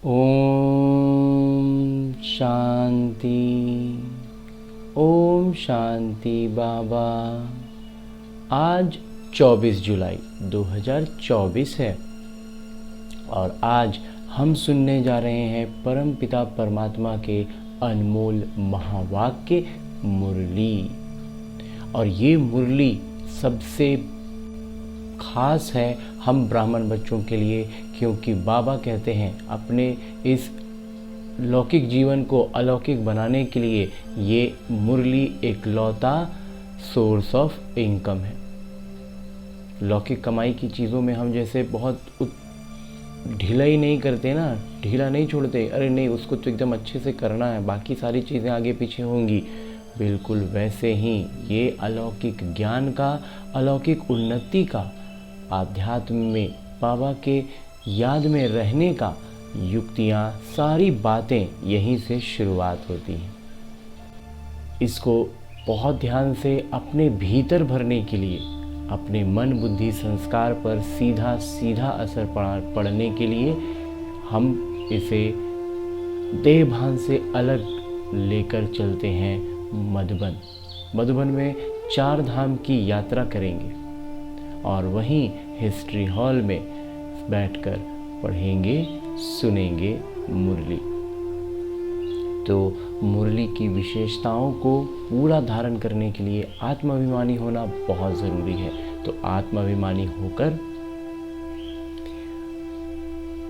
ओम शांति। ओम शांति बाबा। आज 24 जुलाई 2024 है और आज हम सुनने जा रहे हैं परमपिता परमात्मा के अनमोल महावाक्य मुरली। और ये मुरली सबसे खास है हम ब्राह्मण बच्चों के लिए, क्योंकि बाबा कहते हैं अपने इस लौकिक जीवन को अलौकिक बनाने के लिए ये मुरली एक लौता सोर्स ऑफ इनकम है। लौकिक कमाई की चीज़ों में हम जैसे बहुत ढीला ही नहीं करते ना, ढीला नहीं छोड़ते, अरे नहीं उसको तो एकदम अच्छे से करना है, बाकी सारी चीज़ें आगे पीछे होंगी। बिल्कुल वैसे ही ये अलौकिक ज्ञान का, अलौकिक उन्नति का, आध्यात्म में बाबा के याद में रहने का युक्तियाँ, सारी बातें यहीं से शुरुआत होती हैं। इसको बहुत ध्यान से अपने भीतर भरने के लिए, अपने मन बुद्धि संस्कार पर सीधा सीधा असर पड़ने के लिए हम इसे देह भान से अलग लेकर चलते हैं मधुबन। मधुबन में 4 धाम की यात्रा करेंगे और वहीं हिस्ट्री हॉल में बैठकर पढ़ेंगे, सुनेंगे मुरली। तो मुरली की विशेषताओं को पूरा धारण करने के लिए आत्माभिमानी होना बहुत ज़रूरी है। तो आत्माभिमानी होकर,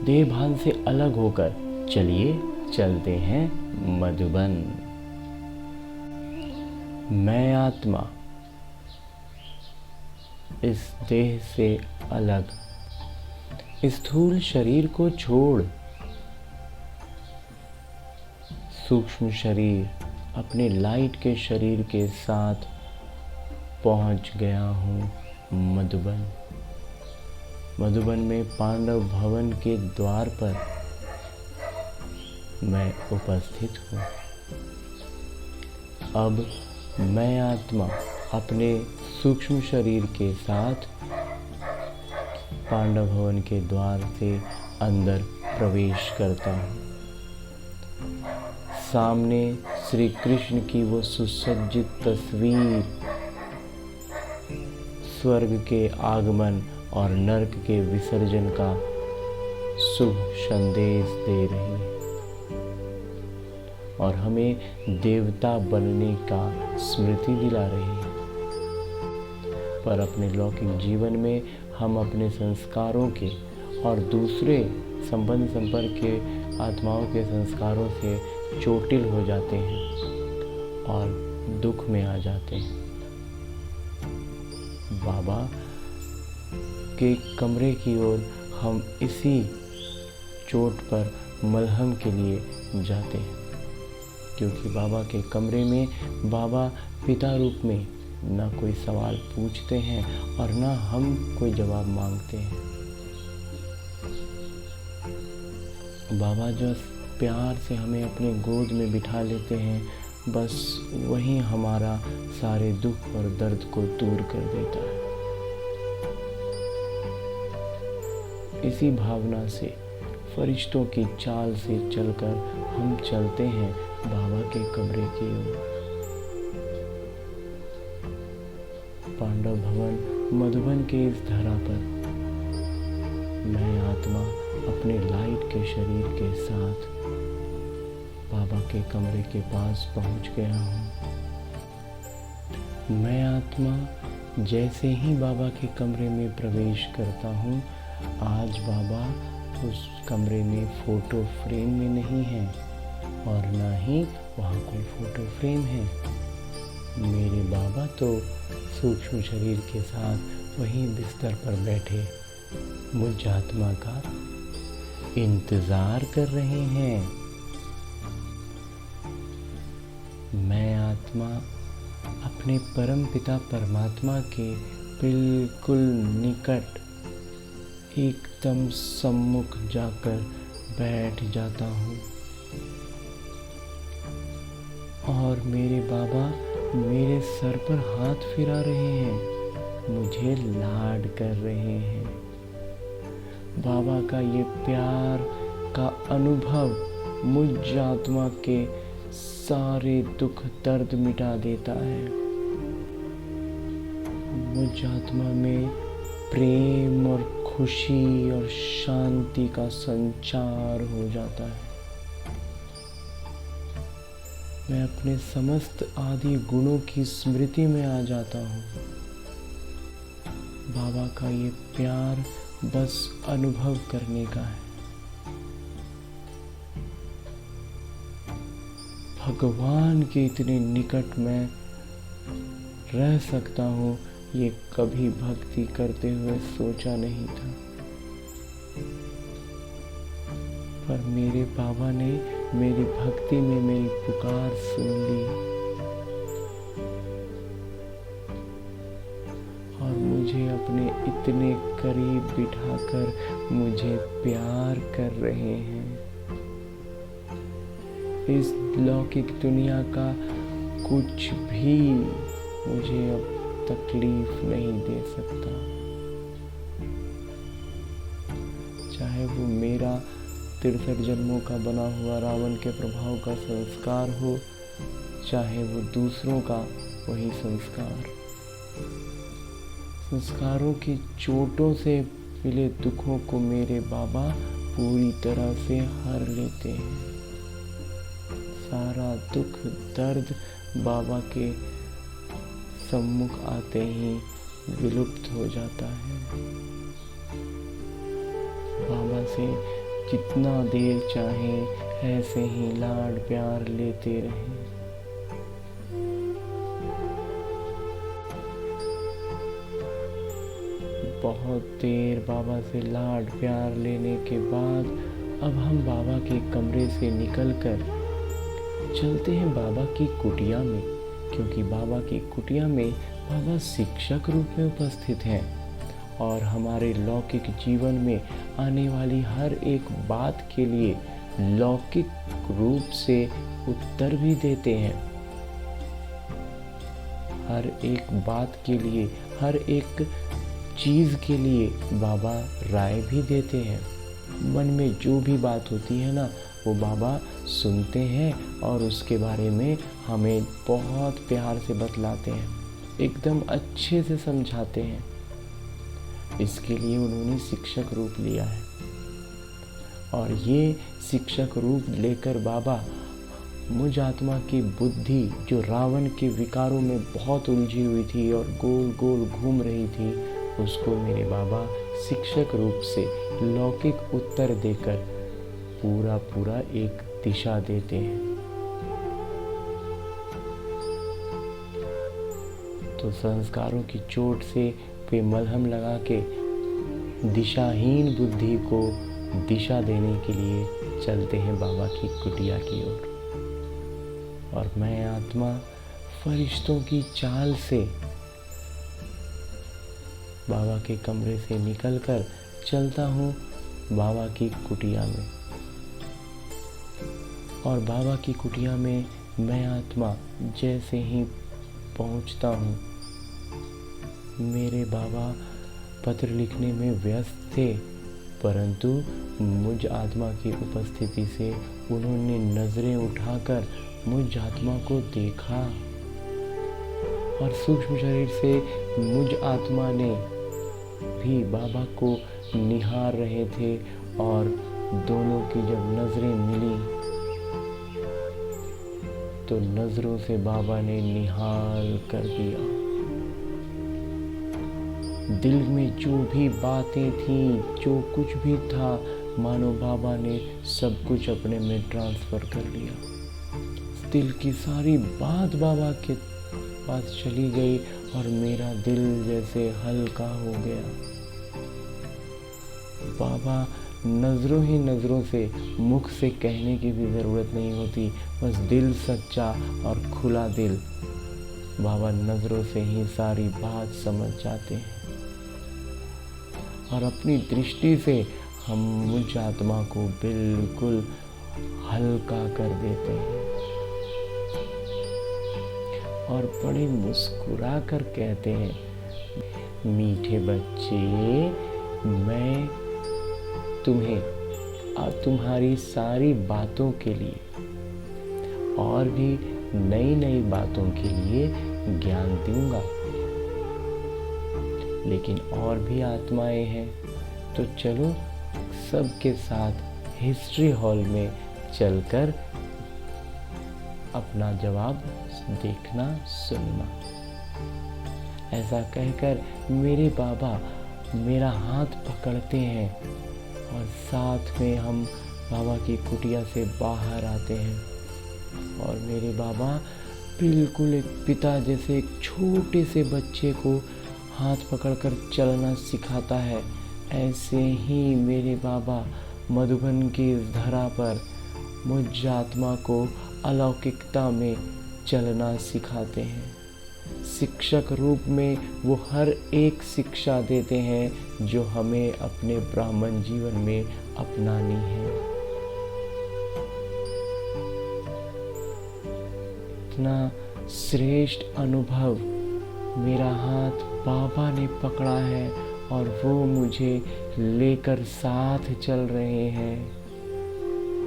देह भान से अलग होकर चलिए चलते हैं मधुबन। मैं आत्मा इस देह से अलग, स्थूल शरीर को छोड़ सूक्ष्म शरीर अपने लाइट के शरीर के साथ पहुंच गया हूँ मधुबन। मधुबन में पांडव भवन के द्वार पर मैं उपस्थित हूँ। अब मैं आत्मा अपने सूक्ष्म शरीर के साथ पांडव भवन के द्वार से अंदर प्रवेश करता हूँ। सामने श्री कृष्ण की वो सुसज्जित तस्वीर स्वर्ग के आगमन और नरक के विसर्जन का शुभ संदेश दे रही है और हमें देवता बनने का स्मृति दिला रही है। पर अपने लौकिक जीवन में हम अपने संस्कारों के और दूसरे संबंध संपर्क के आत्माओं के संस्कारों से चोटिल हो जाते हैं और दुख में आ जाते हैं। बाबा के कमरे की ओर हम इसी चोट पर मलहम के लिए जाते हैं, क्योंकि बाबा के कमरे में बाबा पिता रूप में ना कोई सवाल पूछते हैं और ना हम कोई जवाब मांगते हैं। बाबा जो प्यार से हमें अपने गोद में बिठा लेते हैं, बस वही हमारा सारे दुख और दर्द को दूर कर देता है। इसी भावना से, फरिश्तों की चाल से चलकर हम चलते हैं बाबा के कमरे की ओर। पांडव भवन मधुबन के इस धरा पर मैं आत्मा अपने लाइट के शरीर के साथ बाबा के कमरे के पास पहुंच गया हूँ। मैं आत्मा जैसे ही बाबा के कमरे में प्रवेश करता हूँ, आज बाबा उस कमरे में फोटो फ्रेम में नहीं है और ना ही वहाँ कोई फोटो फ्रेम है। मेरे बाबा तो सूक्ष्म शरीर के साथ वहीं बिस्तर पर बैठे मुझ आत्मा का इंतजार कर रहे हैं। मैं आत्मा अपने परम पिता परमात्मा के बिल्कुल निकट, एकदम सम्मुख जाकर बैठ जाता हूँ और मेरे बाबा मेरे सर पर हाथ फिरा रहे हैं, मुझे लाड कर रहे हैं। बाबा का ये प्यार, का अनुभव मुझ आत्मा के सारे दुख दर्द मिटा देता है। मुझ आत्मा में प्रेम और खुशी और शांति का संचार हो जाता है। मैं अपने समस्त आदि गुणों की स्मृति में आ जाता हूँ। बाबा का ये प्यार बस अनुभव करने का है। भगवान के इतने निकट मैं रह सकता हूँ, ये कभी भक्ति करते हुए सोचा नहीं था। पर मेरे बाबा ने मेरी भक्ति में मेरी पुकार सुन ली और मुझे अपने इतने करीब बिठाकर मुझे प्यार कर रहे हैं। इस लौकिक दुनिया का कुछ भी मुझे अब तकलीफ नहीं दे सकता, चाहे वो मेरा 63 जन्मों का बना हुआ रावण के प्रभाव का संस्कार हो, चाहे वो दूसरों का वही संस्कार। संस्कारों की चोटों से मिले दुखों को मेरे बाबा पूरी तरह से हर लेते हैं। सारा दुख दर्द बाबा के सम्मुख आते ही विलुप्त हो जाता है। बाबा से जितना देर चाहे ऐसे ही लाड प्यार लेते रहें। बहुत देर बाबा से लाड प्यार लेने के बाद अब हम बाबा के कमरे से निकलकर चलते हैं बाबा की कुटिया में, क्योंकि बाबा की कुटिया में बाबा शिक्षक रूप में उपस्थित हैं और हमारे लौकिक जीवन में आने वाली हर एक बात के लिए लौकिक रूप से उत्तर भी देते हैं। हर एक बात के लिए, हर एक चीज़ के लिए बाबा राय भी देते हैं। मन में जो भी बात होती है ना, वो बाबा सुनते हैं और उसके बारे में हमें बहुत प्यार से बतलाते हैं, एकदम अच्छे से समझाते हैं। इसके लिए उन्होंने शिक्षक रूप लिया है और ये शिक्षक रूप लेकर बाबा मुझ आत्मा की बुद्धि जो रावण के विकारों में बहुत उलझी हुई थी और गोल गोल घूम रही थी, उसको मेरे बाबा शिक्षक रूप से लौकिक उत्तर देकर पूरा पूरा एक दिशा देते हैं। तो संस्कारों की चोट से वे मलहम लगा के दिशाहीन बुद्धि को दिशा देने के लिए चलते हैं बाबा की कुटिया की ओर। और मैं आत्मा फरिश्तों की चाल से बाबा के कमरे से निकलकर चलता हूँ बाबा की कुटिया में। और बाबा की कुटिया में मैं आत्मा जैसे ही पहुँचता हूँ, मेरे बाबा पत्र लिखने में व्यस्त थे, परंतु मुझ आत्मा की उपस्थिति से उन्होंने नज़रें उठाकर मुझ आत्मा को देखा और सूक्ष्म शरीर से मुझ आत्मा ने भी बाबा को निहार रहे थे और दोनों की जब नज़रें मिली तो नज़रों से बाबा ने निहाल कर दिया। दिल में जो भी बातें थी, जो कुछ भी था, मानो बाबा ने सब कुछ अपने में ट्रांसफ़र कर लिया। दिल की सारी बात बाबा के पास चली गई और मेरा दिल जैसे हल्का हो गया। बाबा नज़रों ही नज़रों से, मुख से कहने की भी ज़रूरत नहीं होती, बस दिल सच्चा और खुला दिल, बाबा नज़रों से ही सारी बात समझ जाते हैं और अपनी दृष्टि से हम मुझ आत्मा को बिल्कुल हल्का कर देते हैं और बड़े मुस्कुरा कर कहते हैं, मीठे बच्चे, मैं तुम्हें तुम्हारी सारी बातों के लिए और भी नई नई बातों के लिए ज्ञान दूंगा। लेकिन और भी आत्माएं हैं, तो चलो सबके साथ हिस्ट्री हॉल में चलकर अपना जवाब देखना सुनना। ऐसा कहकर मेरे बाबा मेरा हाथ पकड़ते हैं और साथ में हम बाबा की कुटिया से बाहर आते हैं। और मेरे बाबा बिल्कुल एक पिता जैसे एक छोटे से बच्चे को हाथ पकड़कर चलना सिखाता है, ऐसे ही मेरे बाबा मधुबन की इस धरा पर मुझ आत्मा को अलौकिकता में चलना सिखाते हैं। शिक्षक रूप में वो हर एक शिक्षा देते हैं जो हमें अपने ब्राह्मण जीवन में अपनानी है। इतना श्रेष्ठ अनुभव, मेरा हाथ बाबा ने पकड़ा है और वो मुझे लेकर साथ चल रहे हैं।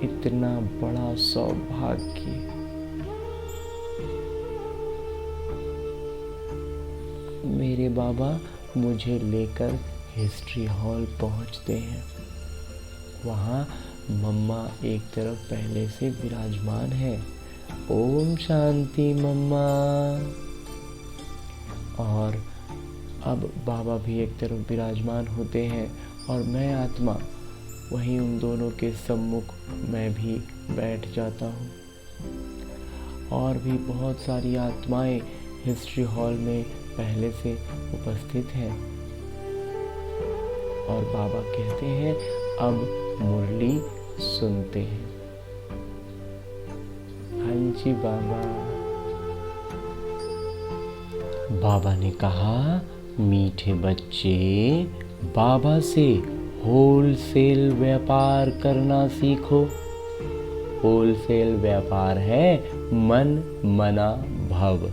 इतना बड़ा सौभाग्य। मेरे बाबा मुझे लेकर हिस्ट्री हॉल पहुंचते हैं। वहाँ मम्मा एक तरफ पहले से विराजमान है। ओम शांति मम्मा। और अब बाबा भी एक तरफ विराजमान होते हैं और मैं आत्मा वहीं उन दोनों के सम्मुख मैं भी बैठ जाता हूँ। और भी बहुत सारी आत्माएं हिस्ट्री हॉल में पहले से उपस्थित हैं। और बाबा कहते हैं अब मुरली सुनते हैं। हाँ जी बाबा। बाबा ने कहा, मीठे बच्चे, बाबा से होलसेल व्यापार करना सीखो। होलसेल व्यापार है मन मना भव।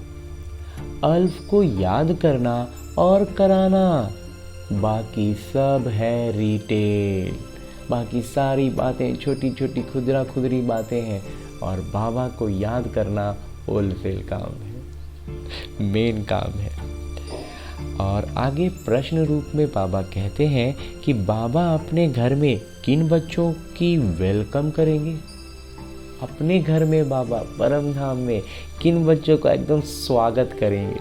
अल्फ को याद करना और कराना, बाकी सब है रिटेल। बाकी सारी बातें छोटी छोटी खुदरा खुदरी बातें हैं और बाबा को याद करना होलसेल काम है, मेन काम है। और आगे प्रश्न रूप में बाबा कहते हैं कि बाबा अपने घर में किन बच्चों की वेलकम करेंगे। अपने घर में बाबा परम धाम में किन बच्चों का एकदम स्वागत करेंगे।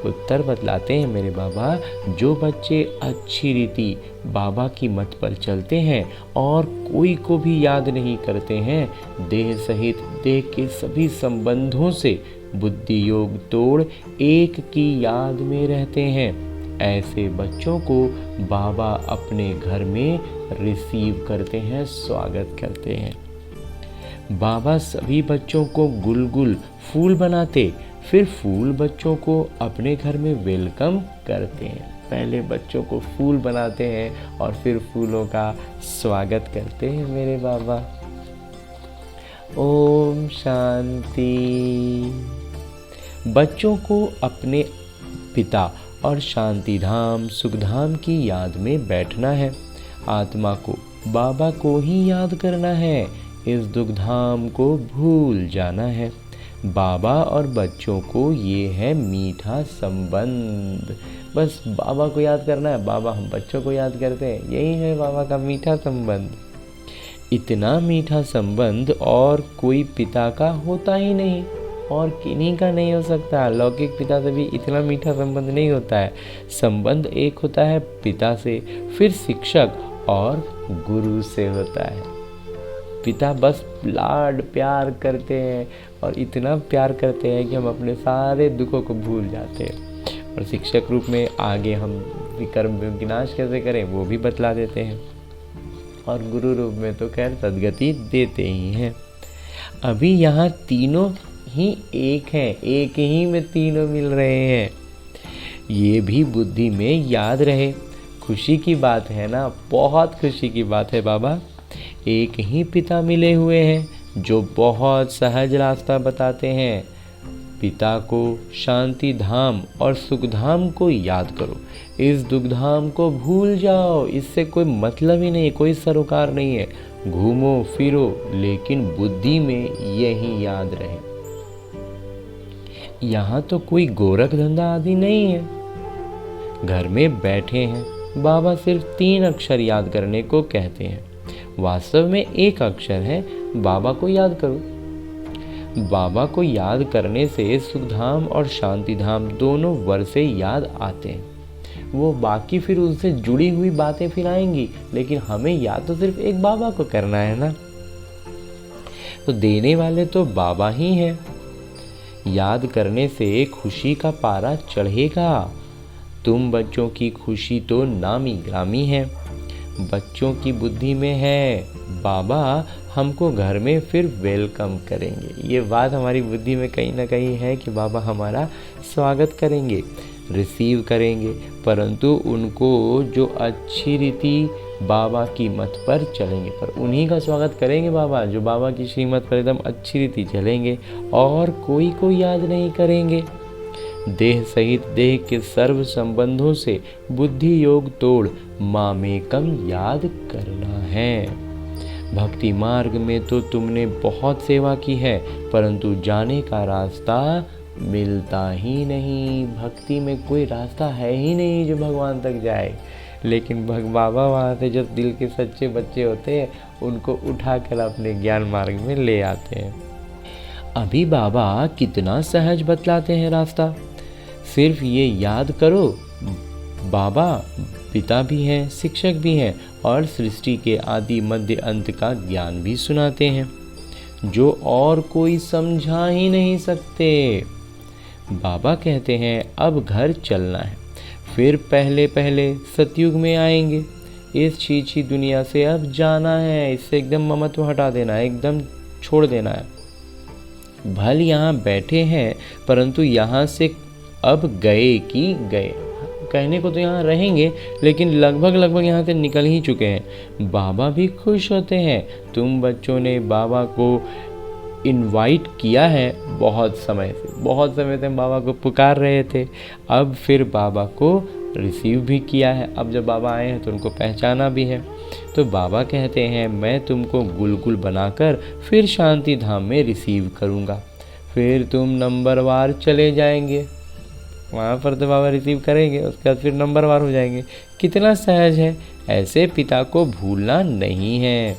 उत्तर बतलाते हैं मेरे बाबा, जो बच्चे अच्छी रीति बाबा की मत पर चलते हैं और कोई को भी याद नहीं करते हैं, देह सहित देह के सभी संबंधों से बुद्धि योग तोड़ एक की याद में रहते हैं, ऐसे बच्चों को बाबा अपने घर में रिसीव करते हैं, स्वागत करते हैं। बाबा सभी बच्चों को गुलगुल फूल बनाते, फिर फूल बच्चों को अपने घर में वेलकम करते हैं। पहले बच्चों को फूल बनाते हैं और फिर फूलों का स्वागत करते हैं मेरे बाबा। ओम शांति। बच्चों को अपने पिता और शांति धाम सुख धाम की याद में बैठना है। आत्मा को बाबा को ही याद करना है, इस दुख धाम को भूल जाना है। बाबा और बच्चों को ये है मीठा संबंध। बस बाबा को याद करना है, बाबा हम बच्चों को याद करते हैं, यही है बाबा का मीठा संबंध। इतना मीठा संबंध और कोई पिता का होता ही नहीं और किन्हीं का नहीं हो सकता। लौकिक पिता से भी इतना मीठा संबंध नहीं होता है। संबंध एक होता है पिता से, फिर शिक्षक और गुरु से होता है। पिता बस लाड प्यार करते हैं और इतना प्यार करते हैं कि हम अपने सारे दुखों को भूल जाते हैं। और शिक्षक रूप में आगे हम विकर्म विनाश कैसे करें वो भी बतला देते हैं। और गुरु रूप में तो खैर सद्गति देते ही हैं। अभी यहाँ तीनों ही एक हैं, एक ही में तीनों मिल रहे हैं। ये भी बुद्धि में याद रहे। खुशी की बात है ना, बहुत खुशी की बात है बाबा। एक ही पिता मिले हुए हैं जो बहुत सहज रास्ता बताते हैं। पिता को, शांति धाम और सुख धाम को याद करो। इस दुख धाम को भूल जाओ, इससे कोई मतलब ही नहीं, कोई सरोकार नहीं है। घूमो फिरो लेकिन बुद्धि में यही याद रहे। यहाँ तो कोई गोरख धंधा आदि नहीं है। घर में बैठे हैं, बाबा सिर्फ 3 अक्षर याद करने को कहते हैं। वास्तव में 1 अक्षर है, बाबा को याद करो। बाबा को याद करने से सुखधाम और शांतिधाम दोनों वर्षे याद आते हैं। वो बाकी फिर उनसे जुड़ी हुई बातें फिर आएंगी, लेकिन हमें याद तो सिर्फ एक बाबा को करना है ना। तो देने वाले तो बाबा ही हैं। याद करने से खुशी का पारा चढ़ेगा। तुम बच्चों की खुशी तो नामी ग्रामी है, बच्चों की बुद्धि में है। बाबा हमको घर में फिर वेलकम करेंगे। ये बात हमारी बुद्धि में कहीं ना कहीं है कि बाबा हमारा स्वागत करेंगे, रिसीव करेंगे, परंतु उनको जो अच्छी रीति बाबा की मत पर चलेंगे, पर उन्हीं का स्वागत करेंगे बाबा जो बाबा की श्रीमत पर एकदम अच्छी रीति चलेंगे और कोई को याद नहीं करेंगे। देह सहित देह के सर्व संबंधों से बुद्धि योग तोड़ मामेकम याद करना है। भक्ति मार्ग में तो तुमने बहुत सेवा की है, परंतु जाने का रास्ता मिलता ही नहीं। भक्ति में कोई रास्ता है ही नहीं जो भगवान तक जाए, लेकिन बाबा वहाँ से जो दिल के सच्चे बच्चे होते हैं उनको उठाकर अपने ज्ञान मार्ग में ले आते हैं। अभी बाबा कितना सहज बतलाते हैं रास्ता। सिर्फ ये याद करो, बाबा पिता भी हैं, शिक्षक भी हैं और सृष्टि के आदि मध्य अंत का ज्ञान भी सुनाते हैं, जो और कोई समझा ही नहीं सकते। बाबा कहते हैं अब घर चलना है, फिर पहले पहले सतयुग में आएंगे। इस छीछी दुनिया से अब जाना है, इससे एकदम ममत्व हटा देना है, एकदम छोड़ देना है। भल यहाँ बैठे हैं, परंतु यहाँ से अब गए कि गए। कहने को तो यहाँ रहेंगे, लेकिन लगभग यहाँ से निकल ही चुके हैं। बाबा भी खुश होते हैं। तुम बच्चों ने बाबा को इनवाइट किया है बहुत समय से हम बाबा को पुकार रहे थे। अब फिर बाबा को रिसीव भी किया है। अब जब बाबा आए हैं तो उनको पहचाना भी है। तो बाबा कहते हैं मैं तुमको गुलगुल बनाकर फिर शांति धाम में रिसीव करूँगा। फिर तुम नंबरवार चले जाएंगे, वहाँ पर तो बाबा रिसीव करेंगे, उसके बाद फिर नंबरवार हो जाएंगे। कितना सहज है। ऐसे पिता को भूलना नहीं है।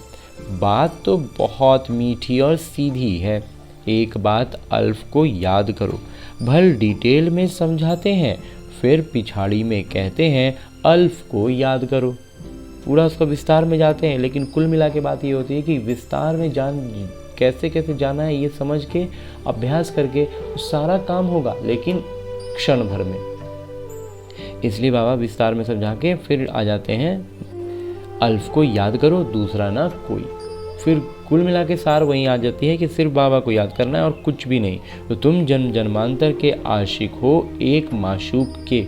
बात तो बहुत मीठी और सीधी है। एक बात अल्फ को याद करो। भल डिटेल में समझाते हैं, फिर पिछाड़ी में कहते हैं अल्फ को याद करो। पूरा उसका विस्तार में जाते हैं, लेकिन कुल मिला के बात ये होती है कि विस्तार में कैसे जाना है ये समझ के अभ्यास करके सारा काम होगा, लेकिन क्षण भर में। इसलिए बाबा विस्तार में समझा के फिर आ जाते हैं अल्फ को याद करो, दूसरा ना कोई। फिर कुल मिला के सार वहीं आ जाती है कि सिर्फ बाबा को याद करना है और कुछ भी नहीं। तो तुम जन्म जन्मांतर के आशिक हो एक माशूक के।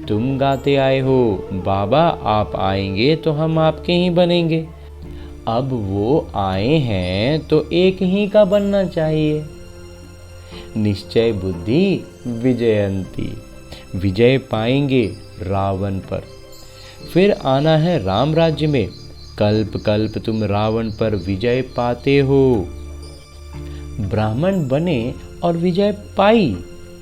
तुम गाते आए हो बाबा आप आएंगे तो हम आपके ही बनेंगे। अब वो आए हैं तो एक ही का बनना चाहिए। निश्चय बुद्धि विजयंती, विजय पाएंगे रावण पर। फिर आना है राम राज्य में। कल्प कल्प तुम रावण पर विजय पाते हो। ब्राह्मण बने और विजय पाई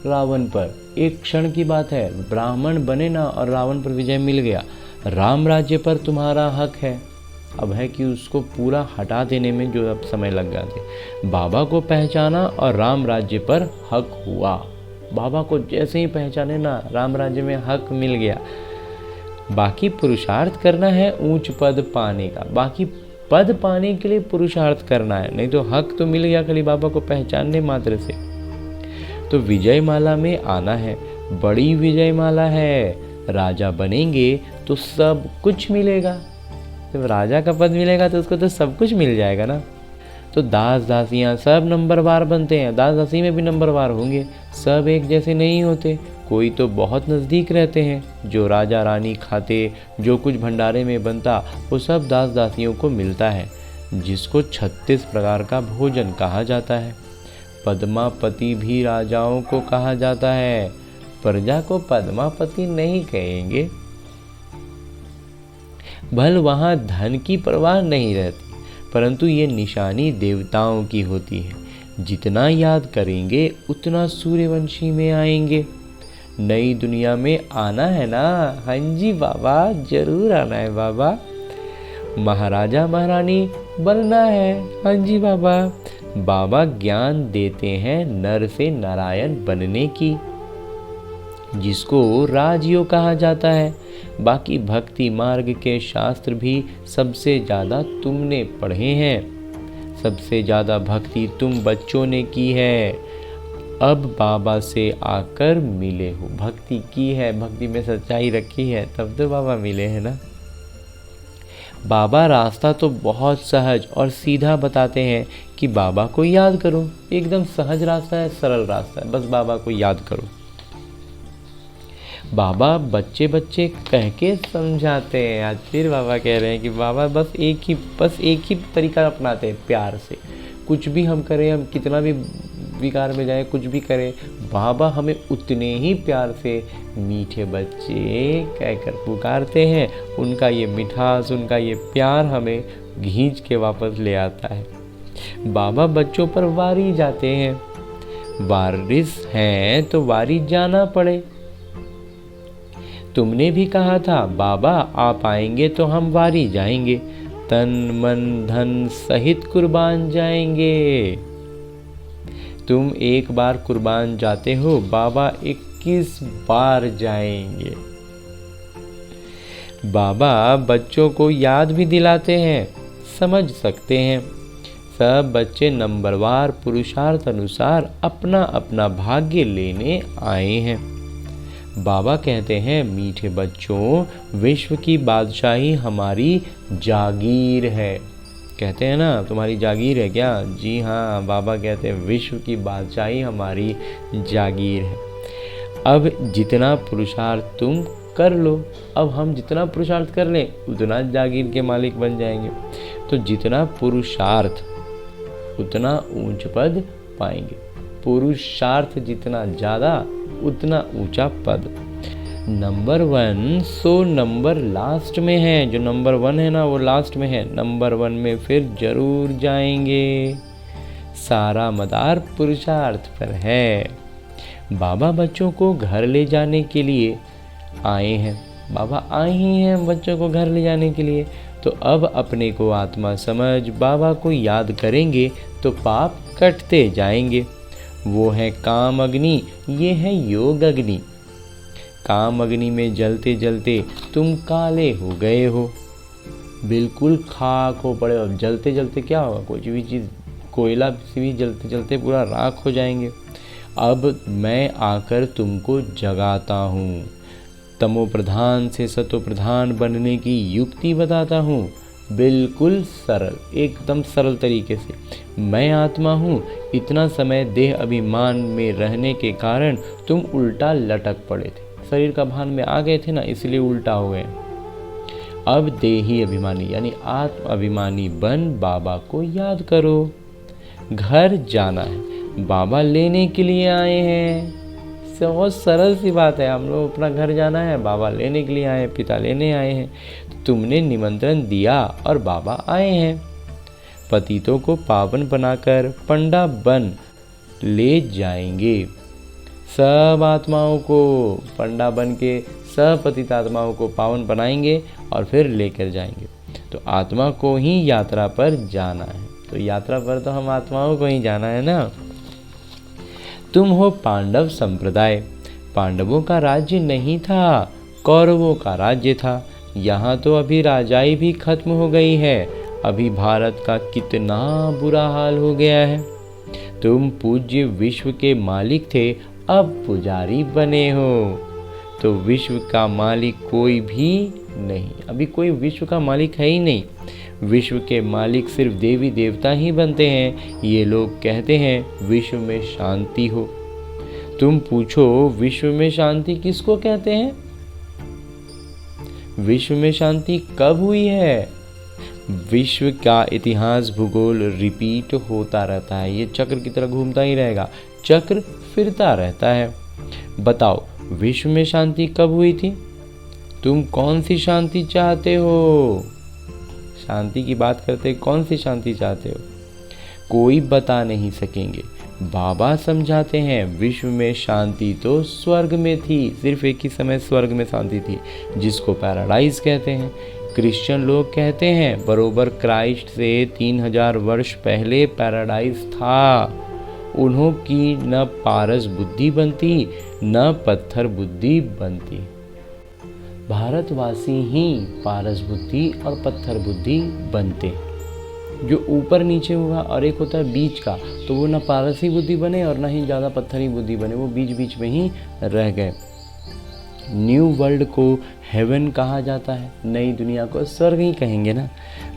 रावण पर, एक क्षण की बात है। ब्राह्मण बने ना और रावण पर विजय मिल गया। राम राज्य पर तुम्हारा हक है। अब है कि उसको पूरा हटा देने में जो अब समय लग जाते। बाबा को पहचाना और राम राज्य पर हक हुआ। बाबा को जैसे ही पहचाने ना, राम राज्य में हक मिल गया। बाकी पुरुषार्थ करना है ऊंच पद पाने का। बाकी पद पाने के लिए पुरुषार्थ करना है, नहीं तो हक तो मिल गया खाली बाबा को पहचानने मात्र से। तो विजय माला में आना है, बड़ी विजय माला है। राजा बनेंगे तो सब कुछ मिलेगा। जब राजा का पद मिलेगा तो उसको तो सब कुछ मिल जाएगा ना। तो दास दासियाँ सब नंबरवार बनते हैं, दास दासी में भी नंबरवार होंगे। सब एक जैसे नहीं होते, कोई तो बहुत नज़दीक रहते हैं। जो राजा रानी खाते, जो कुछ भंडारे में बनता, वो सब दास दासियों को मिलता है, जिसको 36 प्रकार का भोजन कहा जाता है। पद्मापति भी राजाओं को कहा जाता है। प्रजा को पद्मापति नहीं कहेंगे। भल वहां धन की परवाह नहीं रहती, परंतु ये निशानी देवताओं की होती है। जितना याद करेंगे उतना सूर्यवंशी में आएंगे। नई दुनिया में आना है ना? हाँ जी बाबा, जरूर आना है बाबा। महाराजा महारानी बनना है। हाँ जी बाबा। बाबा ज्ञान देते हैं नर से नारायण बनने की, जिसको राजयोग कहा जाता है। बाकी भक्ति मार्ग के शास्त्र भी सबसे ज़्यादा तुमने पढ़े हैं। सबसे ज़्यादा भक्ति तुम बच्चों ने की है। अब बाबा से आकर मिले हो, भक्ति की है, भक्ति में सच्चाई रखी है, तब तो बाबा मिले हैं ना। बाबा रास्ता तो बहुत सहज और सीधा बताते हैं कि बाबा को याद करो। एकदम सहज रास्ता है, सरल रास्ता है, बस बाबा को याद करो। बाबा बच्चे बच्चे कह के समझाते हैं। आज फिर बाबा कह रहे हैं कि बाबा बस एक ही तरीका अपनाते हैं, प्यार से। कुछ भी हम करें, हम कितना भी विकार में जाए, कुछ भी करें, बाबा हमें उतने ही प्यार से मीठे बच्चे कहकर पुकारते हैं। उनका ये मिठास, उनका ये प्यार हमें खींच के वापस ले आता है। बाबा बच्चों पर वारी जाते हैं। वारिस हैं तो वारी जाना पड़े। तुमने भी कहा था बाबा आप आएंगे तो हम वारी जाएंगे, तन मन धन सहित कुर्बान जाएंगे। तुम एक बार कुर्बान जाते हो, बाबा 21 बार जाएंगे। बाबा बच्चों को याद भी दिलाते हैं, समझ सकते हैं। सब बच्चे नंबरवार पुरुषार्थ अनुसार अपना अपना भाग्य लेने आए हैं। बाबा कहते हैं मीठे बच्चों, विश्व की बादशाही हमारी जागीर है। कहते हैं ना तुम्हारी जागीर है क्या? जी हाँ, बाबा कहते हैं विश्व की बादशाही हमारी जागीर है। अब जितना पुरुषार्थ तुम कर लो। अब हम जितना पुरुषार्थ कर लें उतना जागीर के मालिक बन जाएंगे। तो जितना पुरुषार्थ उतना ऊंच पद पाएंगे। पुरुषार्थ जितना ज़्यादा उतना ऊंचा पद। नंबर 1 सो नंबर लास्ट में है। जो नंबर 1 है ना वो लास्ट में है। नंबर 1 में फिर जरूर जाएंगे। सारा मदार पुरुषार्थ पर है। बाबा बच्चों को घर ले जाने के लिए आए हैं। बाबा आए ही हैं बच्चों को घर ले जाने के लिए। तो अब अपने को आत्मा समझ बाबा को याद करेंगे तो पाप कटते जाएंगे। वो है काम अग्नि, ये है योग अग्नि। काम अग्नि में जलते जलते तुम काले हो गए हो, बिल्कुल खाक हो पड़े। और जलते जलते क्या होगा? कोई भी चीज़, कोयला से भी जलते जलते पूरा राख हो जाएंगे। अब मैं आकर तुमको जगाता हूँ। तमो प्रधान से सतो प्रधान बनने की युक्ति बताता हूँ। बिल्कुल सरल, एकदम सरल तरीके से। मैं आत्मा हूँ। इतना समय देह अभिमान में रहने के कारण तुम उल्टा लटक पड़े थे। शरीर का भान में आ गए थे ना, इसलिए उल्टा हो गए। अब देही अभिमानी यानी आत्म अभिमानी बन बाबा को याद करो। घर जाना है, बाबा लेने के लिए आए हैं। बहुत सरल सी बात है। हम लोग अपना घर जाना है, बाबा लेने के लिए आए हैं, पिता लेने आए हैं। तुमने निमंत्रण दिया और बाबा आए हैं। पतितों को पावन बनाकर पंडा बन ले जाएंगे। सब आत्माओं को पंडा बन के सब पतित आत्माओं को पावन बनाएंगे और फिर लेकर जाएंगे। तो आत्मा को ही यात्रा पर जाना है। तो यात्रा पर तो हम आत्माओं को ही जाना है ना। तुम हो पांडव संप्रदाय। पांडवों का राज्य नहीं था, कौरवों का राज्य था। यहाँ तो अभी राजाई भी खत्म हो गई है। अभी भारत का कितना बुरा हाल हो गया है। तुम पूज्य विश्व के मालिक थे, अब पुजारी बने हो। तो विश्व का मालिक कोई भी नहीं। अभी कोई विश्व का मालिक है ही नहीं। विश्व के मालिक सिर्फ देवी देवता ही बनते हैं। ये लोग कहते हैं विश्व में शांति हो। तुम पूछो विश्व में शांति किसको कहते हैं? विश्व में शांति कब हुई है? विश्व का इतिहास भूगोल रिपीट होता रहता है, ये चक्र की तरह घूमता ही रहेगा, चक्र फिरता रहता है। बताओ विश्व में शांति कब हुई थी? तुम कौन सी शांति चाहते हो? शांति की बात करते कौन सी शांति चाहते हो? कोई बता नहीं सकेंगे। बाबा समझाते हैं विश्व में शांति तो स्वर्ग में थी, सिर्फ एक ही समय स्वर्ग में शांति थी, जिसको पैराडाइज कहते हैं। क्रिश्चियन लोग कहते हैं बरोबर क्राइस्ट से 3000 वर्ष पहले पैराडाइज था। उन्हों की न पारस बुद्धि बनती न पत्थर बुद्धि बनती। भारतवासी ही पारस बुद्धि और पत्थर बुद्धि बनते। जो ऊपर नीचे हुआ और एक होता है बीच का, तो वो ना पारसी बुद्धि बने और ना ही ज़्यादा पत्थरी बुद्धि बने, वो बीच बीच में ही रह गए। न्यू वर्ल्ड को हेवन कहा जाता है, नई दुनिया को स्वर्ग ही कहेंगे ना।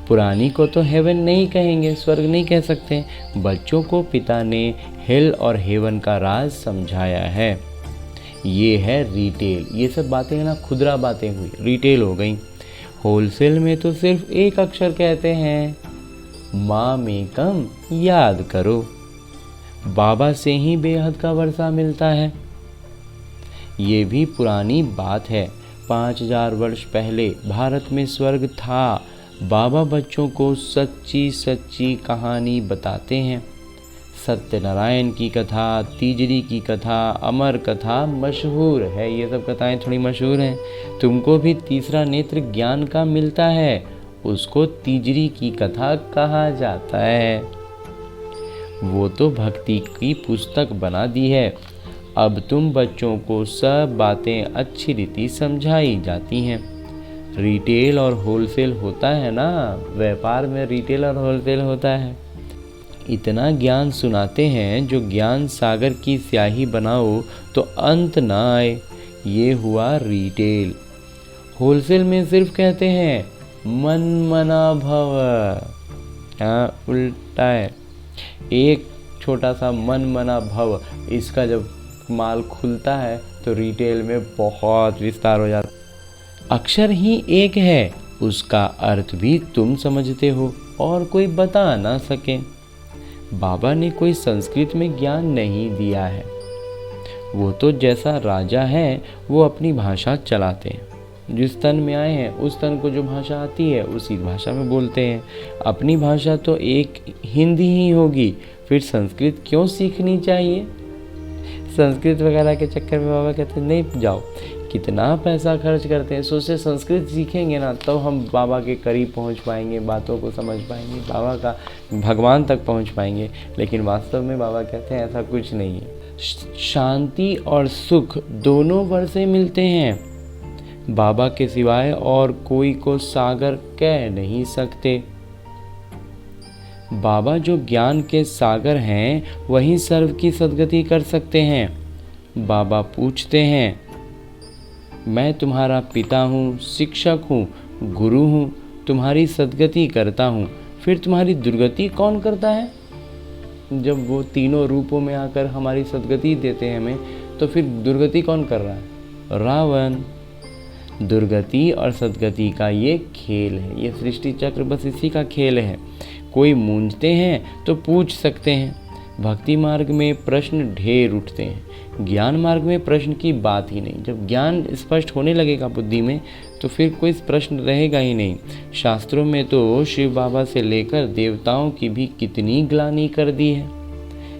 पुरानी को तो हेवन नहीं कहेंगे, स्वर्ग नहीं कह सकते। बच्चों को पिता ने हेल और हेवन का राज समझाया है। ये है रिटेल। ये सब बातें है ना, खुदरा बातें हुई, रिटेल हो गई। होलसेल में तो सिर्फ एक अक्षर कहते हैं, माँ में कम याद करो। बाबा से ही बेहद का वर्षा मिलता है। ये भी पुरानी बात है। 5000 वर्ष पहले भारत में स्वर्ग था। बाबा बच्चों को सच्ची सच्ची कहानी बताते हैं। सत्यनारायण की कथा, तीजरी की कथा, अमर कथा मशहूर है। ये सब कथाएं थोड़ी मशहूर हैं। तुमको भी तीसरा नेत्र ज्ञान का मिलता है, उसको तीजरी की कथा कहा जाता है। वो तो भक्ति की पुस्तक बना दी है। अब तुम बच्चों को सब बातें अच्छी रीति समझाई जाती हैं। रिटेल और होलसेल होता है ना, व्यापार में रिटेल और होलसेल होता है। इतना ज्ञान सुनाते हैं जो ज्ञान सागर की स्याही बनाओ तो अंत ना आए। ये हुआ रिटेल। होलसेल में सिर्फ कहते हैं मन मना भव। हाँ, उल्टा है। एक छोटा सा मन मना भव, इसका जब माल खुलता है तो रिटेल में बहुत विस्तार हो जाता है। अक्षर ही एक है, उसका अर्थ भी तुम समझते हो और कोई बता ना सके। बाबा ने कोई संस्कृत में ज्ञान नहीं दिया है। वो तो जैसा राजा है वो अपनी भाषा चलाते हैं। जिस तन में आए हैं उस तन को जो भाषा आती है उसी भाषा में बोलते हैं। अपनी भाषा तो एक हिंदी ही होगी, फिर संस्कृत क्यों सीखनी चाहिए? संस्कृत वगैरह के चक्कर में बाबा कहते हैं नहीं जाओ। कितना पैसा खर्च करते हैं, सोचे संस्कृत सीखेंगे ना तो हम बाबा के करीब पहुंच पाएंगे, बातों को समझ पाएंगे, बाबा का भगवान तक पहुंच पाएंगे। लेकिन वास्तव में बाबा कहते हैं ऐसा कुछ नहीं है। शांति और सुख दोनों वर से मिलते हैं। बाबा के सिवाय और कोई को सागर कह नहीं सकते। बाबा जो ज्ञान के सागर हैं वही सर्व की सद्गति कर सकते हैं। बाबा पूछते हैं, मैं तुम्हारा पिता हूँ, शिक्षक हूँ, गुरु हूँ, तुम्हारी सद्गति करता हूँ, फिर तुम्हारी दुर्गति कौन करता है? जब वो तीनों रूपों में आकर हमारी सद्गति देते हैं हमें, तो फिर दुर्गति कौन कर रहा है? रावण। दुर्गति और सद्गति का ये खेल है, ये सृष्टि चक्र बस इसी का खेल है। कोई मूंझते हैं तो पूछ सकते हैं। भक्ति मार्ग में प्रश्न ढेर उठते हैं, ज्ञान मार्ग में प्रश्न की बात ही नहीं। जब ज्ञान स्पष्ट होने लगेगा बुद्धि में तो फिर कोई प्रश्न रहेगा ही नहीं। शास्त्रों में तो शिव बाबा से लेकर देवताओं की भी कितनी ग्लानि कर दी है,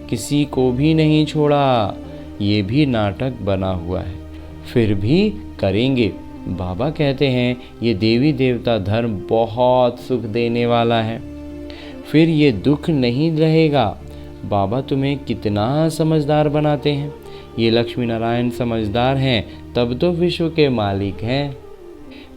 किसी को भी नहीं छोड़ा। ये भी नाटक बना हुआ है, फिर भी करेंगे। बाबा कहते हैं ये देवी देवता धर्म बहुत सुख देने वाला है, फिर ये दुख नहीं रहेगा। बाबा तुम्हें कितना समझदार बनाते हैं। ये लक्ष्मी नारायण समझदार हैं तब तो विश्व के मालिक हैं।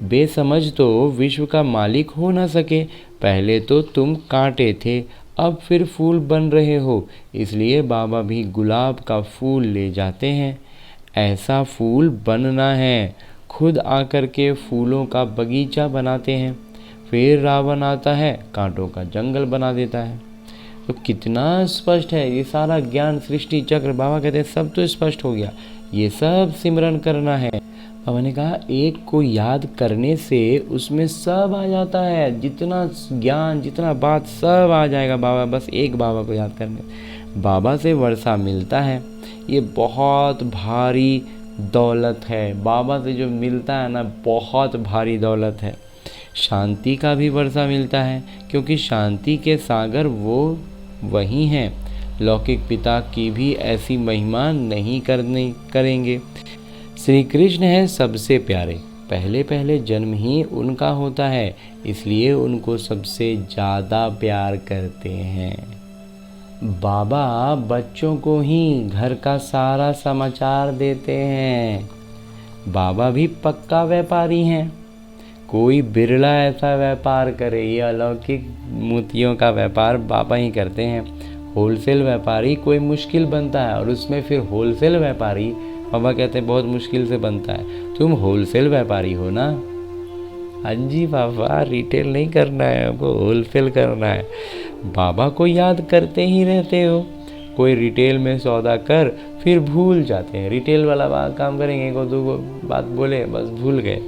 बेसमझ तो विश्व का मालिक हो ना सके। पहले तो तुम कांटे थे, अब फिर फूल बन रहे हो, इसलिए बाबा भी गुलाब का फूल ले जाते हैं। ऐसा फूल बनना है, खुद आकर के फूलों का बगीचा बनाते हैं। फिर रावण आता है, कांटों का जंगल बना देता है। तो कितना स्पष्ट है ये सारा ज्ञान, सृष्टि चक्र। बाबा कहते हैं सब तो स्पष्ट हो गया, ये सब सिमरन करना है। बाबा ने कहा एक को याद करने से उसमें सब आ जाता है, जितना ज्ञान जितना बात सब आ जाएगा। बाबा बस एक बाबा को याद करने, बाबा से वर्षा मिलता है। ये बहुत भारी दौलत है, बाबा से जो मिलता है ना बहुत भारी दौलत है। शांति का भी वर्षा मिलता है, क्योंकि शांति के सागर वो वही हैं। लौकिक पिता की भी ऐसी महिमा नहीं करेंगे। श्री कृष्ण है सबसे प्यारे, पहले पहले जन्म ही उनका होता है, इसलिए उनको सबसे ज़्यादा प्यार करते हैं। बाबा बच्चों को ही घर का सारा समाचार देते हैं। बाबा भी पक्का व्यापारी हैं, कोई बिरला ऐसा व्यापार करे। ये अलौकिक मोतियों का व्यापार बाबा ही करते हैं। होलसेल व्यापारी कोई मुश्किल बनता है, और उसमें फिर होलसेल व्यापारी बाबा कहते हैं बहुत मुश्किल से बनता है। तुम होलसेल व्यापारी हो ना? हाँ जी बाबा, रिटेल नहीं करना है हमको, होलसेल करना है। बाबा को याद करते ही रहते हो। कोई रिटेल में सौदा कर फिर भूल जाते हैं। रिटेल वाला काम करेंगे, को दो बात बोले बस भूल गए।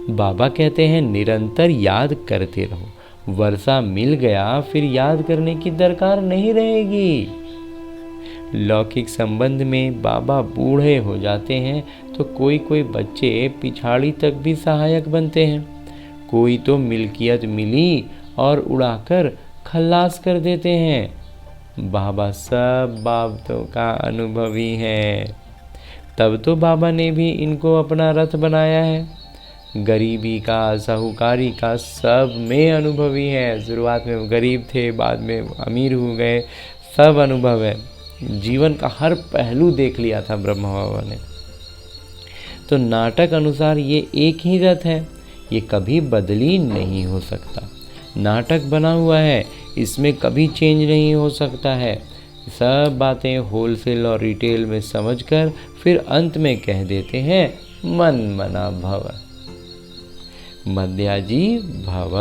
बाबा कहते हैं निरंतर याद करते रहो, वर्षा मिल गया फिर याद करने की दरकार नहीं रहेगी। लौकिक संबंध में बाबा बूढ़े हो जाते हैं तो कोई कोई बच्चे पिछाड़ी तक भी सहायक बनते हैं। कोई तो मिल्कियत मिली और उड़ाकर खल्लास कर देते हैं। बाबा सब बातों का अनुभवी है, तब तो बाबा ने भी इनको अपना रथ बनाया है। गरीबी का, साहूकारी का सब में अनुभवी है। शुरुआत में गरीब थे, बाद में अमीर हो गए, सब अनुभव है। जीवन का हर पहलू देख लिया था ब्रह्मा बाबा ने। तो नाटक अनुसार ये एक ही रथ है, ये कभी बदली नहीं हो सकता। नाटक बना हुआ है, इसमें कभी चेंज नहीं हो सकता है। सब बातें होलसेल और रिटेल में समझकर फिर अंत में कह देते हैं मन मना भव। मध्याजी भव,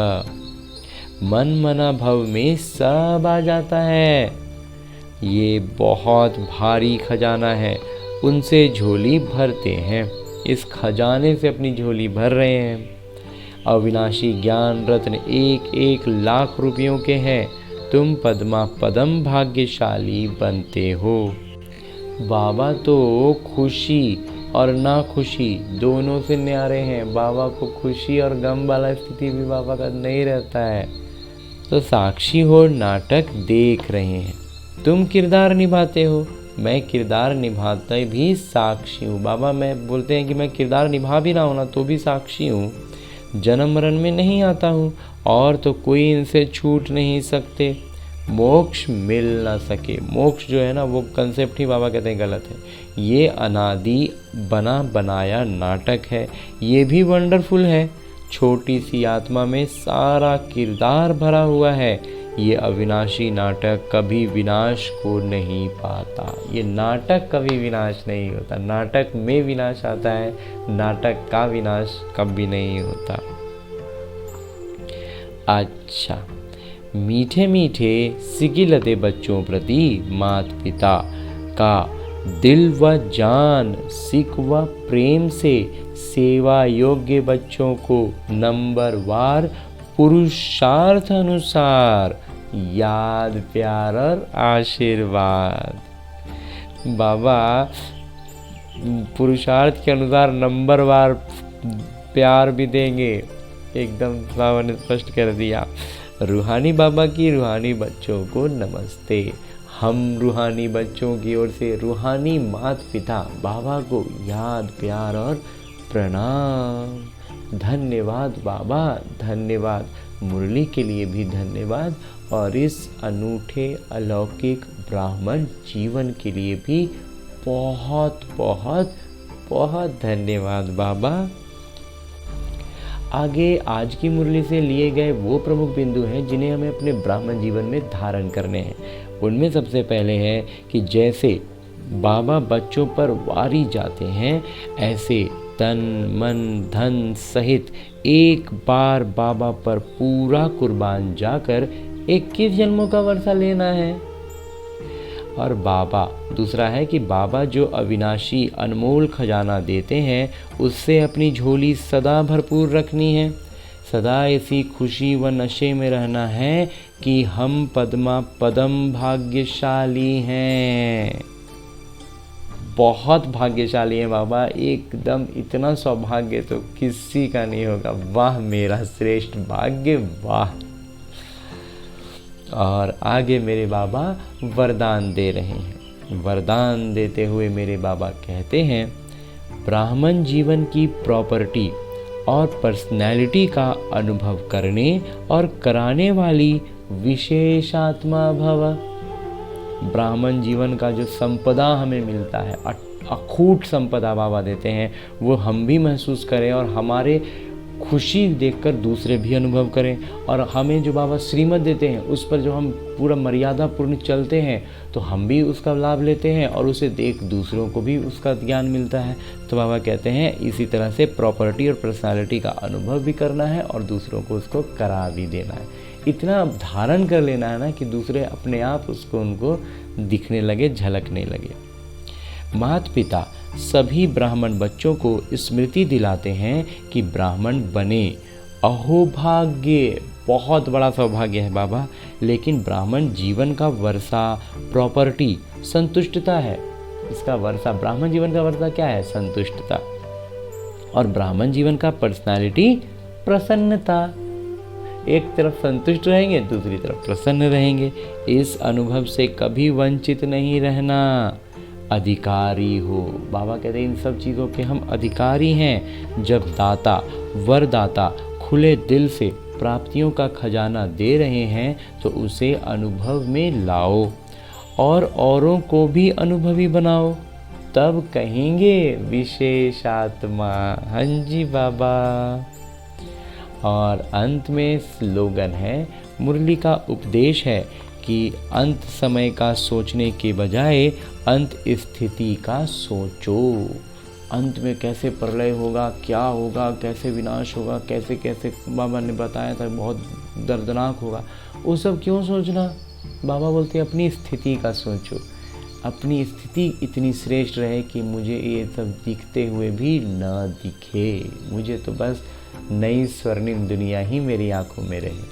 मन मना भव में सब आ जाता है। ये बहुत भारी खजाना है, उनसे झोली भरते हैं। इस खजाने से अपनी झोली भर रहे हैं। अविनाशी ज्ञान रत्न 1-1 लाख रुपयों के हैं। तुम पद्मा पदम भाग्यशाली बनते हो। बाबा तो खुशी और ना खुशी दोनों से न्यारे हैं। बाबा को खुशी और गम वाला स्थिति भी बाबा का नहीं रहता है। तो साक्षी हो, नाटक देख रहे हैं। तुम किरदार निभाते हो, मैं किरदार निभाते भी साक्षी हूँ। बाबा मैं बोलते हैं कि मैं किरदार निभा भी ना होना तो भी साक्षी हूँ। जन्म मरण में नहीं आता हूँ और तो कोई इनसे छूट नहीं सकते। मोक्ष मिल ना सके, मोक्ष जो है ना वो कंसेप्ट ही बाबा कहते हैं गलत है। ये अनादि बना बनाया नाटक है, ये भी वंडरफुल है। छोटी सी आत्मा में सारा किरदार भरा हुआ है। ये अविनाशी नाटक कभी विनाश को नहीं पाता। ये नाटक कभी विनाश नहीं होता। नाटक में विनाश आता है, नाटक का विनाश कभी नहीं होता। अच्छा, मीठे मीठे सिकिलते बच्चों प्रति माता पिता का दिल व जान सिक व प्रेम से सेवा योग्य बच्चों को नंबरवार पुरुषार्थ अनुसार याद प्यार और आशीर्वाद। बाबा पुरुषार्थ के अनुसार नंबरवार प्यार भी देंगे, एकदम बाबा ने स्पष्ट कर दिया। रूहानी बाबा की रूहानी बच्चों को नमस्ते। हम रूहानी बच्चों की ओर से रूहानी माता पिता बाबा को याद प्यार और प्रणाम। धन्यवाद बाबा, धन्यवाद। मुरली के लिए भी धन्यवाद और इस अनूठे अलौकिक ब्राह्मण जीवन के लिए भी बहुत बहुत बहुत धन्यवाद बाबा। आगे आज की मुरली से लिए गए वो प्रमुख बिंदु हैं जिन्हें हमें अपने ब्राह्मण जीवन में धारण करने हैं। उनमें सबसे पहले है कि जैसे बाबा बच्चों पर वारी जाते हैं, ऐसे तन मन धन सहित एक बार बाबा पर पूरा कुर्बान जाकर 21 जन्मों का वर्षा लेना है। और बाबा, दूसरा है कि बाबा जो अविनाशी अनमोल खजाना देते हैं उससे अपनी झोली सदा भरपूर रखनी है। सदा ऐसी खुशी व नशे में रहना है कि हम पद्मा पदम भाग्यशाली हैं। बहुत भाग्यशाली है बाबा, एकदम इतना सौभाग्य तो किसी का नहीं होगा। वाह मेरा श्रेष्ठ भाग्य, वाह। और आगे मेरे बाबा वरदान दे रहे हैं। वरदान देते हुए मेरे बाबा कहते हैं, ब्राह्मण जीवन की प्रॉपर्टी और पर्सनैलिटी का अनुभव करने और कराने वाली विशेषात्मा भव। ब्राह्मण जीवन का जो संपदा हमें मिलता है, अखूट संपदा बाबा देते हैं, वो हम भी महसूस करें और हमारे खुशी देखकर दूसरे भी अनुभव करें। और हमें जो बाबा श्रीमत देते हैं उस पर जो हम पूरा मर्यादा पूर्ण चलते हैं तो हम भी उसका लाभ लेते हैं और उसे देख दूसरों को भी उसका ज्ञान मिलता है। तो बाबा कहते हैं इसी तरह से प्रॉपर्टी और पर्सनालिटी का अनुभव भी करना है और दूसरों को उसको करा भी देना है। इतना धारण कर लेना है ना कि दूसरे अपने आप उसको उनको दिखने लगे, झलकने लगे। माता पिता सभी ब्राह्मण बच्चों को स्मृति दिलाते हैं कि ब्राह्मण बने। अहो भाग्य, बहुत बड़ा सौभाग्य है बाबा। लेकिन ब्राह्मण जीवन का वर्षा प्रॉपर्टी संतुष्टता है। इसका वर्षा, ब्राह्मण जीवन का वर्षा क्या है? संतुष्टता। और ब्राह्मण जीवन का पर्सनालिटी प्रसन्नता। एक तरफ संतुष्ट रहेंगे, दूसरी तरफ प्रसन्न रहेंगे। इस अनुभव से कभी वंचित नहीं रहना। अधिकारी हो, बाबा कहते हैं इन सब चीज़ों के हम अधिकारी हैं। जब दाता वरदाता खुले दिल से प्राप्तियों का खजाना दे रहे हैं तो उसे अनुभव में लाओ और औरों को भी अनुभवी बनाओ, तब कहेंगे विशेषात्मा। हाँ जी बाबा। और अंत में स्लोगन है, मुरली का उपदेश है कि अंत समय का सोचने के बजाय अंत स्थिति का सोचो। अंत में कैसे प्रलय होगा, क्या होगा, कैसे विनाश होगा, कैसे कैसे बाबा ने बताया था, बहुत दर्दनाक होगा। वो सब क्यों सोचना? बाबा बोलते हैं अपनी स्थिति का सोचो। अपनी स्थिति इतनी श्रेष्ठ रहे कि मुझे ये सब दिखते हुए भी न दिखे, मुझे तो बस नई स्वर्णिम दुनिया ही मेरी आंखों में रहे।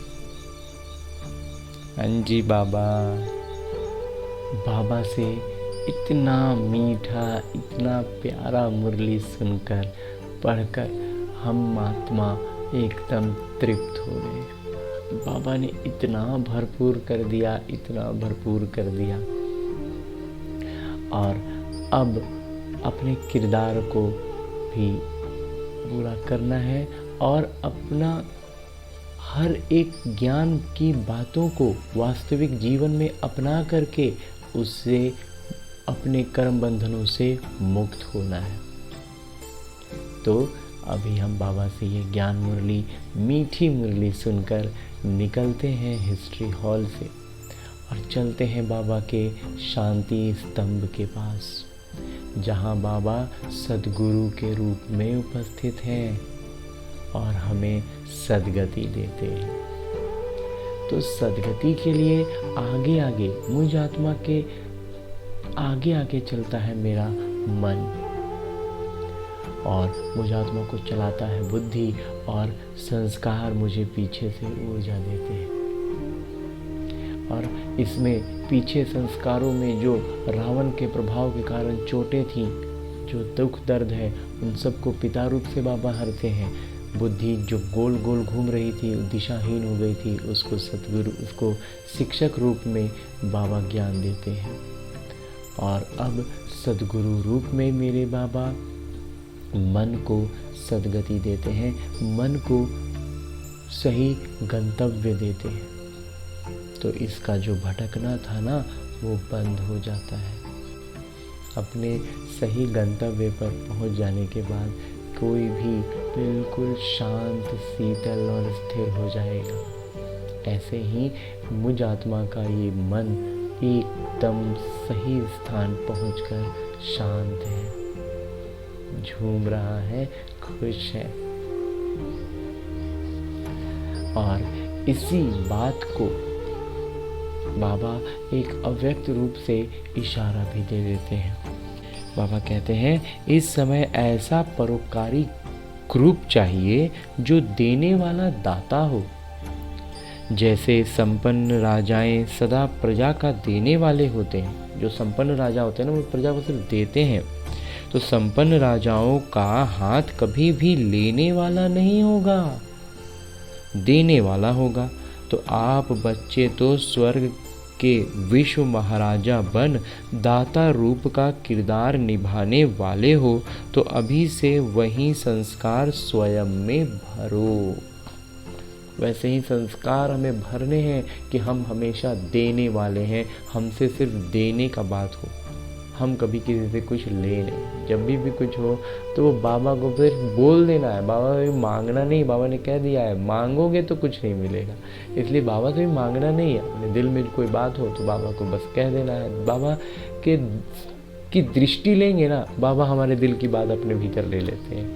हाँ जी बाबा। बाबा से इतना मीठा, इतना प्यारा मुरली सुनकर, पढ़कर हम आत्मा एकदम तृप्त हो गए। बाबा ने इतना भरपूर कर दिया, इतना भरपूर कर दिया। और अब अपने किरदार को भी पूरा करना है और अपना हर एक ज्ञान की बातों को वास्तविक जीवन में अपना करके उससे अपने कर्म बंधनों से मुक्त होना है। तो अभी हम बाबा से ये ज्ञान मुरली, मीठी मुरली सुनकर निकलते हैं हिस्ट्री हॉल से और चलते हैं बाबा के शांति स्तंभ के पास, जहाँ बाबा सद्गुरु के रूप में उपस्थित हैं और हमें सद्गति देते हैं। तो सद्गति के लिए आगे आगे मुझ आत्मा के आगे आगे चलता है मेरा मन और मुझ आत्मा को चलाता है बुद्धि और संस्कार मुझे पीछे से ऊर्जा देते हैं। और इसमें पीछे संस्कारों में जो रावण के प्रभाव के कारण चोटें थीं, जो दुख दर्द है, उन सबको पिता रूप से बाबा हरते हैं। बुद्धि जो गोल गोल घूम रही थी, दिशाहीन हो गई थी, उसको सतगुरु, उसको शिक्षक रूप में बाबा ज्ञान देते हैं। और अब सद्गुरु रूप में मेरे बाबा मन को सद्गति देते हैं, मन को सही गंतव्य देते हैं। तो इसका जो भटकना था ना, वो बंद हो जाता है। अपने सही गंतव्य पर पहुंच जाने के बाद कोई भी बिल्कुल शांत, शीतल और स्थिर हो जाएगा। ऐसे ही मुझ आत्मा का ये मन एकदम सही स्थान पहुंचकर शांत है, झूम रहा है, खुश है। और इसी बात को बाबा एक अव्यक्त रूप से इशारा भी दे देते हैं। बाबा कहते हैं इस समय ऐसा परोपकारी ग्रुप चाहिए जो देने वाला दाता हो। जैसे संपन्न राजाएं सदा प्रजा का देने वाले होते हैं, जो संपन्न राजा होते हैं ना वो प्रजा को सिर्फ देते हैं, तो संपन्न राजाओं का हाथ कभी भी लेने वाला नहीं होगा, देने वाला होगा। तो आप बच्चे तो स्वर्ग के विश्व महाराजा बन दाता रूप का किरदार निभाने वाले हो, तो अभी से वही संस्कार स्वयं में भरो। वैसे ही संस्कार हमें भरने हैं कि हम हमेशा देने वाले हैं, हमसे सिर्फ देने का बात हो, हम कभी किसी से कुछ ले नहीं। जब भी कुछ हो तो वो बाबा को फिर बोल देना है, बाबा से मांगना नहीं। बाबा ने कह दिया है मांगोगे तो कुछ नहीं मिलेगा, इसलिए बाबा से भी मांगना नहीं है। अपने दिल में कोई बात हो तो बाबा को बस कह देना है। बाबा के की दृष्टि लेंगे ना, बाबा हमारे दिल की बात अपने भीतर ले लेते हैं।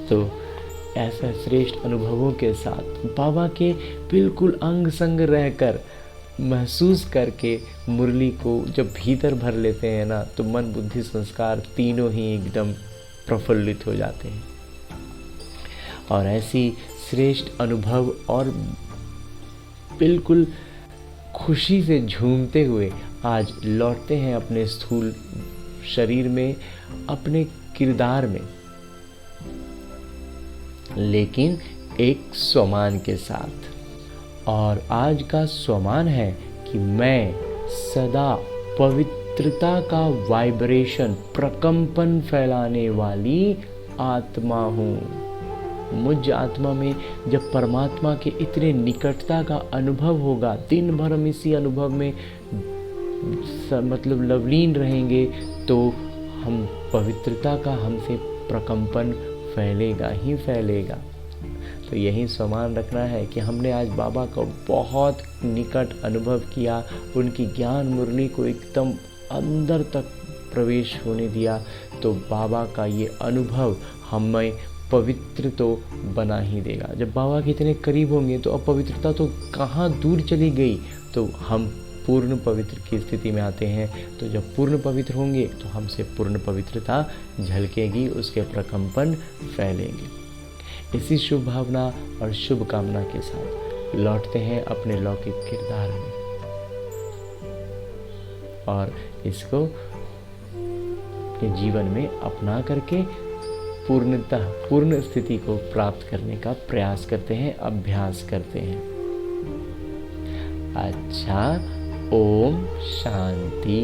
तो ऐसा श्रेष्ठ अनुभवों के साथ बाबा के बिल्कुल अंग संग रहकर महसूस करके मुरली को जब भीतर भर लेते हैं ना, तो मन बुद्धि संस्कार तीनों ही एकदम प्रफुल्लित हो जाते हैं। और ऐसी श्रेष्ठ अनुभव और बिल्कुल खुशी से झूमते हुए आज लौटते हैं अपने स्थूल शरीर में, अपने किरदार में, लेकिन एक स्वमान के साथ। और आज का स्वमान है कि मैं सदा पवित्रता का वाइब्रेशन, प्रकंपन फैलाने वाली आत्मा हूँ। मुझ आत्मा में जब परमात्मा के इतने निकटता का अनुभव होगा, दिन भर हम इसी अनुभव में मतलब लवलीन रहेंगे, तो हम पवित्रता का हमसे प्रकंपन फैलेगा ही फैलेगा। तो यही सम्मान रखना है कि हमने आज बाबा का बहुत निकट अनुभव किया, उनकी ज्ञान मुरली को एकदम अंदर तक प्रवेश होने दिया, तो बाबा का ये अनुभव हमें पवित्र तो बना ही देगा। जब बाबा के इतने करीब होंगे तो अपवित्रता तो कहाँ दूर चली गई, तो हम पूर्ण पवित्र की स्थिति में आते हैं। तो जब पूर्ण पवित्र होंगे तो हमसे पूर्ण पवित्रता झलकेगी, उसके प्रकंपन फैलेंगे। इसी शुभ भावना और शुभ कामना के साथ लौटते हैं अपने लौकिक किरदार में, और इसको अपने जीवन में अपना करके पूर्ण स्थिति को प्राप्त करने का प्रयास करते हैं, अभ्यास करते हैं। अच्छा, ओम शांति।